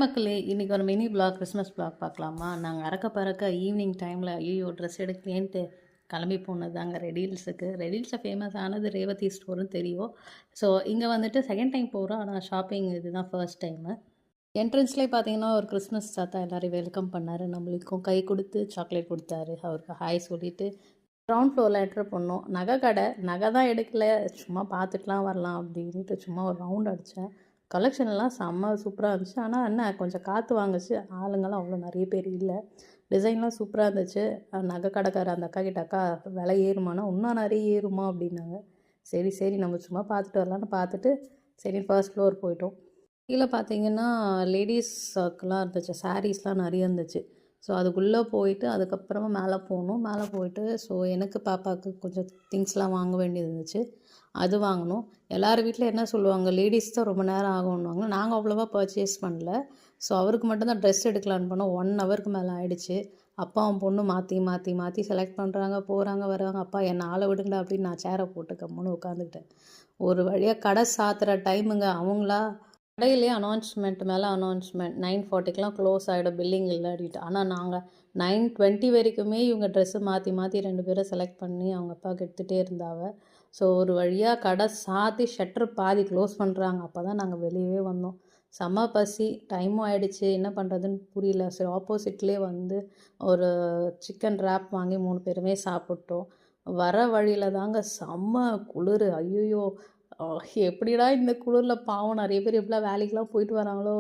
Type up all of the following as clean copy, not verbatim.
மக்களே இன்றைக்கி ஒரு மினி பிளாக் கிறிஸ்மஸ் பிளாக் பார்க்கலாமா? நாங்கள் அறக்க பறக்க ஈவினிங் டைமில் ஐயோ ட்ரெஸ் எடுக்கலேன்ட்டு கிளம்பி போனது தாங்க ரெடில்ஸுக்கு. ரெடில்ஸில் ஃபேமஸ் ஆனது ரேவதி ஸ்டோர்னு தெரியும். ஸோ இங்கே வந்துட்டு செகண்ட் டைம் போகிறோம். ஆனால் ஷாப்பிங் இதுதான் ஃபர்ஸ்ட் டைமு. என்ட்ரன்ஸ்லேயே பார்த்தீங்கன்னா ஒரு கிறிஸ்மஸ் தாத்தா எல்லோரையும் வெல்கம் பண்ணார். நம்மளுக்கும் கை கொடுத்து சாக்லேட் கொடுத்தாரு. அவருக்கு ஹாய் சொல்லிவிட்டு கிரவுண்ட் ஃப்ளோரில் என்ட்ரு பண்ணோம். நகை கடை, நகை தான் எடுக்கலை, சும்மா பார்த்துட்டுலாம் வரலாம் அப்படின்ட்டு சும்மா ஒரு ரவுண்ட் அடித்தேன். கலெக்ஷன்லாம் செம்ம சூப்பராக இருந்துச்சு. ஆனால் என்ன கொஞ்சம் காற்று வாங்குச்சு. ஆளுங்கள்லாம் அவ்வளோ நிறைய பேர் இல்லை. டிசைன்லாம் சூப்பராக இருந்துச்சு. நகை கடைக்கார அந்த அக்கா கிட்ட, அக்கா விலை ஏறுமானா, இன்னும் நிறைய ஏறுமா அப்படின்னாங்க. சரி சரி நம்ம சும்மா பார்த்துட்டு வரலான்னு பார்த்துட்டு சரி ஃபர்ஸ்ட் ஃப்ளோர் போயிட்டோம். கீழே பார்த்தீங்கன்னா லேடிஸ்க்குலாம் இருந்துச்சு, சாரீஸ்லாம் நிறைய இருந்துச்சு. ஸோ அதுக்குள்ளே போயிட்டு அதுக்கப்புறமா மேலே போகணும். மேலே போயிட்டு ஸோ எனக்கு பாப்பாவுக்கு கொஞ்சம் திங்ஸ்லாம் வாங்க வேண்டியது இருந்துச்சு. அது வாங்கணும். எல்லார் வீட்டில் என்ன சொல்லுவாங்க, லேடிஸ் தான் ரொம்ப நேரம் ஆகும்னுவாங்க. நாங்கள் அவ்வளோவா பர்ச்சேஸ் பண்ணல. ஸோ அவருக்கு மட்டும்தான் ட்ரெஸ் எடுக்கலான்னு போனோம். 1 ஹவருக்கு மேலே ஆகிடுச்சு. அப்பாவும் பொண்ணு மாற்றி மாற்றி மாற்றி செலக்ட் பண்ணுறாங்க, போகிறாங்க வராங்க. அப்பா என்னை ஆளை விடுங்கடா அப்படின்னு நான் சேரை போட்டு கம்முன்னு உட்காந்துக்கிட்டேன். ஒரு வழியாக கடை சாத்துற டைமுங்க. அவங்களா கடையிலே அனௌன்ஸ்மெண்ட் மேலே அனௌன்ஸ்மெண்ட் 9:40க்கெலாம் க்ளோஸ் ஆகிடும், பில்லிங் இல்லை அப்படின்ட்டு. ஆனால் நாங்கள் 9:20 வரைக்குமே இவங்க ட்ரெஸ்ஸு மாற்றி மாற்றி 2 பேரும் செலக்ட் பண்ணி அவங்க அப்பாவுக்கு எடுத்துகிட்டே இருந்தாங்க. ஸோ ஒரு வழியாக கடை சாத்தி ஷட்டர் பாதி க்ளோஸ் பண்ணுறாங்க. அப்போ தான் நாங்கள் வெளியவே வந்தோம். செம்ம பசி, டைமும் ஆகிடுச்சு, என்ன பண்ணுறதுன்னு புரியல. சரி ஆப்போசிட்லேயே வந்து ஒரு சிக்கன் ரேப் வாங்கி 3 பேருமே சாப்பிட்டோம். வர வழியில் தாங்க செம்ம குளிர். ஐயோ எப்படிடா இந்த குளிரில் பாவம் நிறைய பேர் எப்படிலாம் வேலைக்கெலாம் போயிட்டு வராங்களோ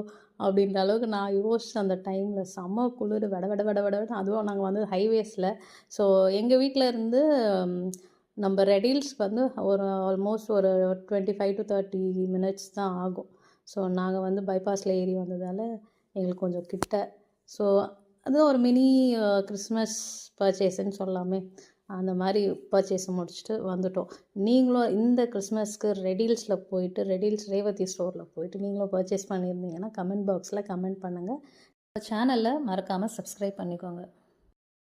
அப்படின்ற அளவுக்கு நான் யோசிச்சேன் அந்த டைமில். செம்ம குளிர், விட விட விட விட. அதுவும் நாங்கள் வந்து ஹைவேஸில். ஸோ எங்கள் வீட்டில் இருந்து நம்ம ரெடில்ஸ் வந்து ஒரு ஆல்மோஸ்ட் ஒரு 25 to 30 மினிட்ஸ் தான் ஆகும். ஸோ நாங்கள் வந்து பைபாஸில் ஏறி வந்ததால் எங்களுக்கு கொஞ்சம் கிட்ட. ஸோ அது ஒரு மினி கிறிஸ்மஸ் பர்ச்சேஸ்ன்னு சொல்லாமே. அந்த மாதிரி பர்ச்சேஸை முடிச்சுட்டு வந்துட்டோம். நீங்களும் இந்த கிறிஸ்மஸ்க்கு ரெடில்ஸில் போயிட்டு, ரெடில்ஸ் ரேவதி ஸ்டோரில் போயிட்டு நீங்களும் பர்ச்சேஸ் பண்ணியிருந்தீங்கன்னா கமெண்ட் பாக்ஸில் கமெண்ட் பண்ணுங்கள். சேனலை மறக்காமல் சப்ஸ்கிரைப் பண்ணிக்கோங்க.